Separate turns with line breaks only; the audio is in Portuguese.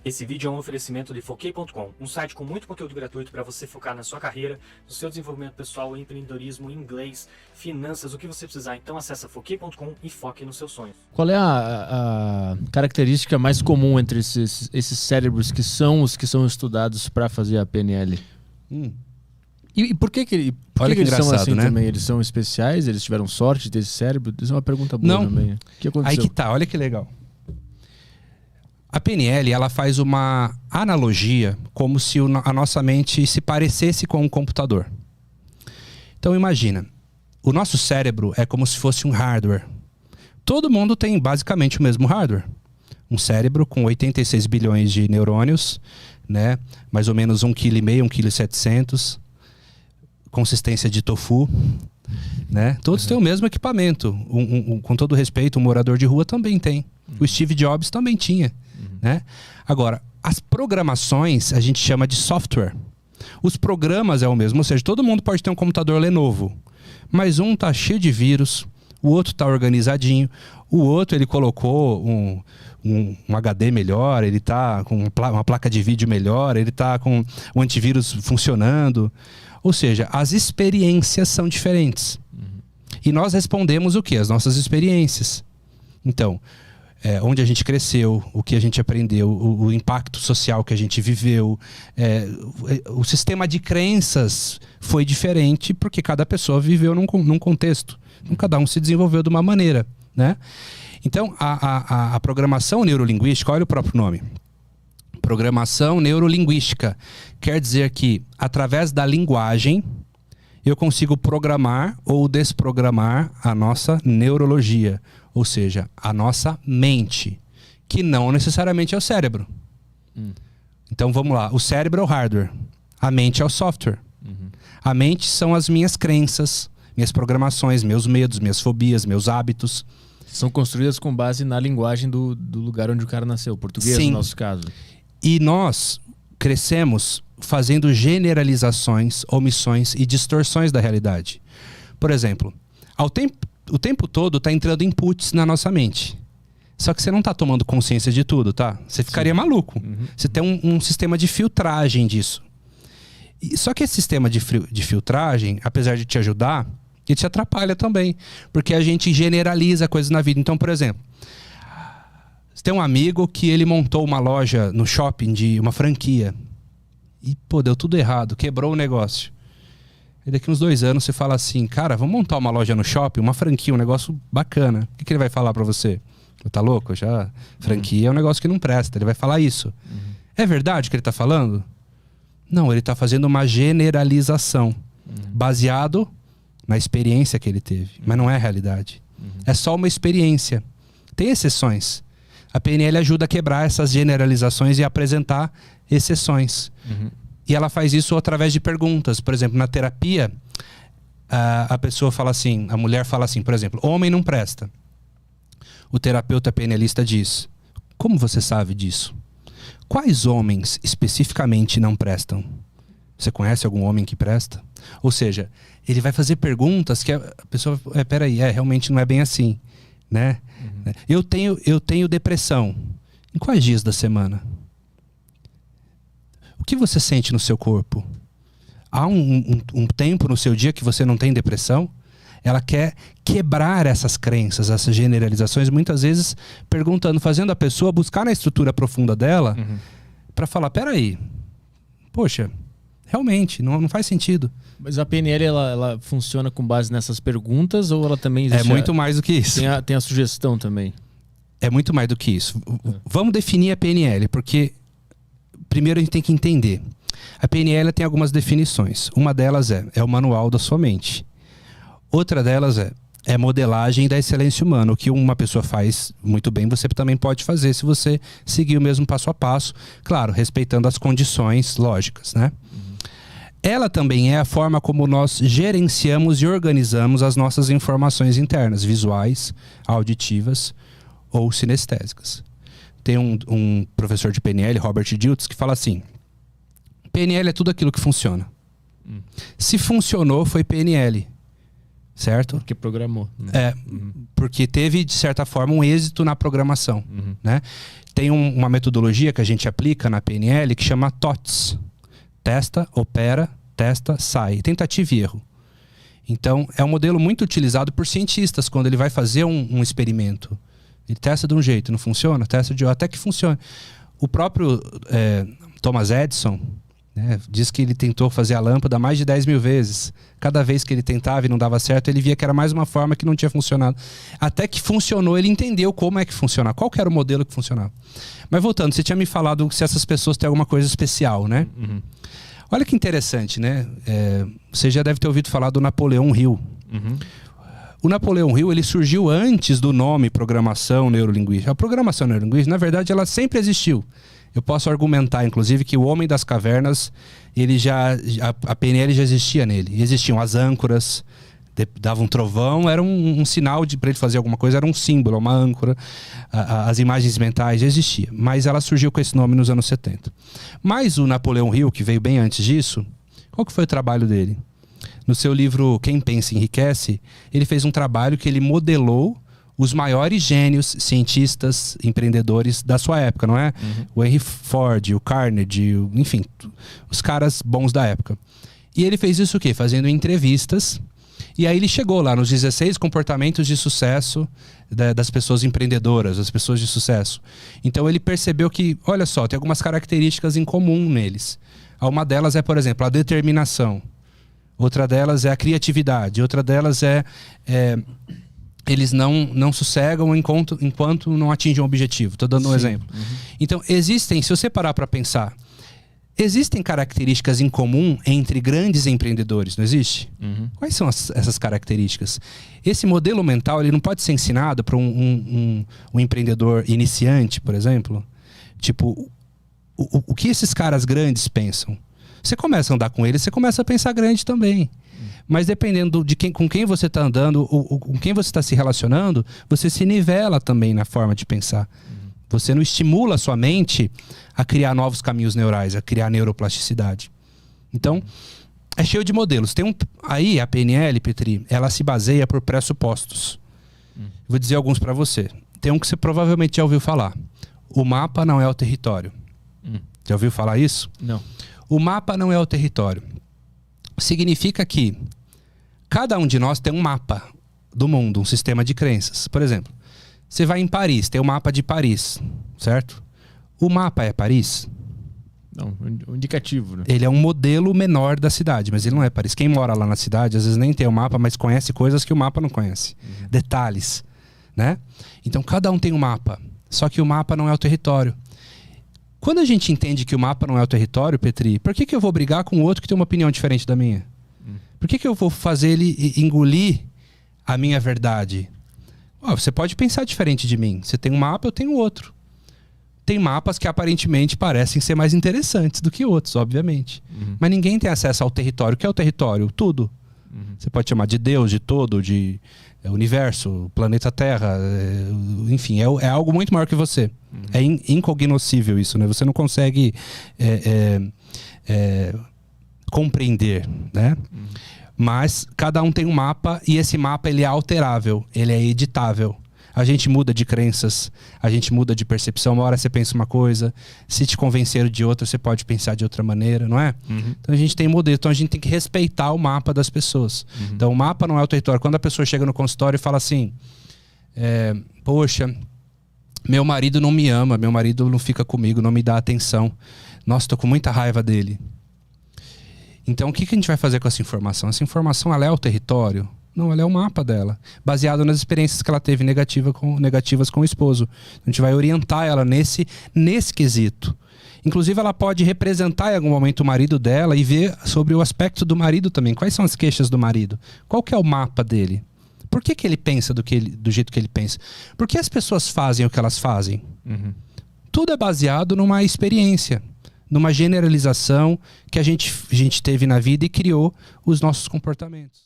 Esse vídeo é um oferecimento de Foquei.com, um site com muito conteúdo gratuito para você focar na sua carreira, no seu desenvolvimento pessoal, empreendedorismo, inglês, finanças, o que você precisar. Então acessa Foquei.com e foque nos seus sonhos.
Qual é a característica mais comum entre esses cérebros que são os que são estudados para fazer a PNL? E por que eles são assim, né? Também? Eles são especiais? Eles tiveram sorte de ter esse cérebro? Isso é uma pergunta boa também. O que aconteceu?
Aí que tá, olha que legal. A PNL, ela faz uma analogia como se a nossa mente se parecesse com um computador. Então imagina, o nosso cérebro é como se fosse um hardware. Todo mundo tem basicamente o mesmo hardware. Um cérebro com 86 bilhões de neurônios, né? Mais ou menos 1,5 kg, 1,7 kg. Consistência de tofu, né? Todos têm o mesmo equipamento. Com todo respeito, um morador de rua também tem. O Steve Jobs também tinha. Né? Agora, as programações a gente chama de software. Os programas é o mesmo, ou seja, todo mundo pode ter um computador Lenovo, mas um tá cheio de vírus, o outro tá organizadinho, o outro ele colocou um HD melhor, ele tá com uma placa de vídeo melhor, ele tá com o antivírus funcionando. Ou seja, as experiências são diferentes. E nós respondemos o quê? As nossas experiências. Então, onde a gente cresceu, o que a gente aprendeu, o impacto social que a gente viveu, o sistema de crenças foi diferente porque cada pessoa viveu num contexto. Então, cada um se desenvolveu de uma maneira, né? Então, a programação neurolinguística, olha o próprio nome. Programação neurolinguística quer dizer que, através da linguagem, eu consigo programar ou desprogramar a nossa neurologia, ou seja, a nossa mente, que não necessariamente é o cérebro. Então vamos lá, o cérebro é o hardware, a mente é o software. A mente são as minhas crenças, minhas programações, meus medos, minhas fobias, meus hábitos.
São construídas com base na linguagem do lugar onde o cara nasceu, português. Sim. No nosso caso.
E nós crescemos fazendo generalizações, omissões e distorções da realidade. Por exemplo, o tempo todo está entrando inputs na nossa mente. Só que você não está tomando consciência de tudo, tá? Você ficaria maluco. Você tem um sistema de filtragem disso. Só que esse sistema de filtragem, apesar de te ajudar, ele te atrapalha também. Porque a gente generaliza coisas na vida. Então, por exemplo, você tem um amigo que ele montou uma loja no shopping de uma franquia. E, pô, deu tudo errado, quebrou o negócio. E daqui uns 2 anos você fala assim, cara, vamos montar uma loja no shopping, uma franquia, um negócio bacana. O que ele vai falar pra você? Tá louco? Já franquia é um negócio que não presta. Ele vai falar isso. É verdade que ele tá falando? Não, ele tá fazendo uma generalização baseado na experiência que ele teve. Mas não é a realidade. É só uma experiência. Tem exceções. A PNL ajuda a quebrar essas generalizações e apresentar exceções. E ela faz isso através de perguntas. Por exemplo, na terapia, a pessoa fala assim, a mulher fala assim, por exemplo, homem não presta. O terapeuta PNLista diz, como você sabe disso? Quais homens especificamente não prestam? Você conhece algum homem que presta? Ou seja, ele vai fazer perguntas que a pessoa, peraí, realmente não é bem assim, né? Eu tenho depressão. Em quais dias da semana? O que você sente no seu corpo? Há um tempo no seu dia que você não tem depressão? Ela quer quebrar essas crenças, essas generalizações, muitas vezes perguntando, fazendo a pessoa buscar na estrutura profunda dela para falar, peraí, poxa, realmente, não faz sentido.
Mas a PNL, ela funciona com base nessas perguntas ou ela também existe?
É muito mais do que isso.
Tem a sugestão também.
É muito mais do que isso. Vamos definir a PNL, porque primeiro a gente tem que entender. A PNL tem algumas definições. Uma delas é o manual da sua mente. Outra delas é modelagem da excelência humana. O que uma pessoa faz muito bem, você também pode fazer se você seguir o mesmo passo a passo. Claro, respeitando as condições lógicas, né? Ela também é a forma como nós gerenciamos e organizamos as nossas informações internas, visuais, auditivas ou sinestésicas. Tem um professor de PNL, Robert Dilts, que fala assim, PNL é tudo aquilo que funciona. Se funcionou, foi PNL. Certo?
Porque programou.
Porque teve, de certa forma, um êxito na programação. Né? tem uma metodologia que a gente aplica na PNL que chama TOTS. Testa, opera, testa, sai. Tentativa e erro. Então, é um modelo muito utilizado por cientistas quando ele vai fazer um experimento. Ele testa de um jeito, não funciona, testa de outro, até que funcione. O próprio Thomas Edison, né, diz que ele tentou fazer a lâmpada mais de 10 mil vezes. Cada vez que ele tentava e não dava certo, ele via que era mais uma forma que não tinha funcionado. Até que funcionou, ele entendeu como é que funcionava, qual que era o modelo que funcionava. Mas voltando, você tinha me falado se essas pessoas têm alguma coisa especial, né?
Uhum.
Olha que interessante, né? Você já deve ter ouvido falar do Napoleão Hill.
Uhum.
O Napoleão Hill, ele surgiu antes do nome programação neurolinguística. A programação neurolinguística, na verdade, ela sempre existiu. Eu posso argumentar, inclusive, que o Homem das Cavernas, a PNL já existia nele. Existiam as âncoras, dava um trovão, era um sinal para ele fazer alguma coisa, era um símbolo, uma âncora. As imagens mentais já existiam, mas ela surgiu com esse nome nos anos 70. Mas o Napoleão Hill, que veio bem antes disso, qual que foi o trabalho dele? No seu livro Quem Pensa Enriquece, ele fez um trabalho que ele modelou os maiores gênios, cientistas, empreendedores da sua época, não é? Uhum. O Henry Ford, o Carnegie, enfim, os caras bons da época. E ele fez isso o quê? Fazendo entrevistas. E aí ele chegou lá nos 16 comportamentos de sucesso das pessoas empreendedoras, das pessoas de sucesso. Então ele percebeu que, olha só, tem algumas características em comum neles. Uma delas é, por exemplo, a determinação. Outra delas é a criatividade. Outra delas eles não sossegam enquanto não atingem o objetivo. Estou dando um exemplo. Uhum. Então, se você parar para pensar, existem características em comum entre grandes empreendedores, não existe? Uhum. Quais são essas características? Esse modelo mental ele não pode ser ensinado para um empreendedor iniciante, por exemplo? Tipo, o que esses caras grandes pensam? Você começa a andar com eles, você começa a pensar grande também. Mas dependendo com quem você está andando, com quem você está se relacionando, você se nivela também na forma de pensar. Você não estimula a sua mente a criar novos caminhos neurais, a criar neuroplasticidade. Então, é cheio de modelos. Aí a PNL, Petri, ela se baseia por pressupostos. Vou dizer alguns para você. Tem um que você provavelmente já ouviu falar. O mapa não é o território. Já ouviu falar isso?
Não.
O mapa não é o território. Significa que cada um de nós tem um mapa do mundo, um sistema de crenças. Por exemplo, você vai em Paris, tem o mapa de Paris, certo? O mapa é Paris?
Não, um indicativo, né?
Ele é um modelo menor da cidade, mas ele não é Paris. Quem mora lá na cidade, às vezes nem tem o mapa, mas conhece coisas que o mapa não conhece. Detalhes, né? Então, cada um tem um mapa, só que o mapa não é o território. Quando a gente entende que o mapa não é o território, Petri, por que eu vou brigar com o outro que tem uma opinião diferente da minha? Por que eu vou fazer ele engolir a minha verdade? Você pode pensar diferente de mim. Você tem um mapa, eu tenho outro. Tem mapas que aparentemente parecem ser mais interessantes do que outros, obviamente. Mas ninguém tem acesso ao território. O que é o território? Tudo. Você pode chamar de Deus, de todo, de universo, planeta Terra, enfim, é algo muito maior que você. É incognoscível isso, né? Você não consegue compreender, né? Mas cada um tem um mapa e esse mapa ele é alterável, ele é editável. A gente muda de crenças, a gente muda de percepção. Uma hora você pensa uma coisa, se te convencer de outra, você pode pensar de outra maneira, não é? Então a gente tem modelo, então a gente tem que respeitar o mapa das pessoas. Então o mapa não é o território. Quando a pessoa chega no consultório e fala assim, poxa, meu marido não me ama, meu marido não fica comigo, não me dá atenção. Nossa, tô com muita raiva dele. Então o que a gente vai fazer com essa informação? Essa informação ela é o território? Não, ela é o mapa dela, baseado nas experiências que ela teve negativas com o esposo. A gente vai orientar ela nesse quesito. Inclusive, ela pode representar em algum momento o marido dela e ver sobre o aspecto do marido também. Quais são as queixas do marido? Qual que é o mapa dele? Por que ele pensa do jeito que ele pensa? Por que as pessoas fazem o que elas fazem? Tudo é baseado numa experiência, numa generalização que a gente teve na vida e criou os nossos comportamentos.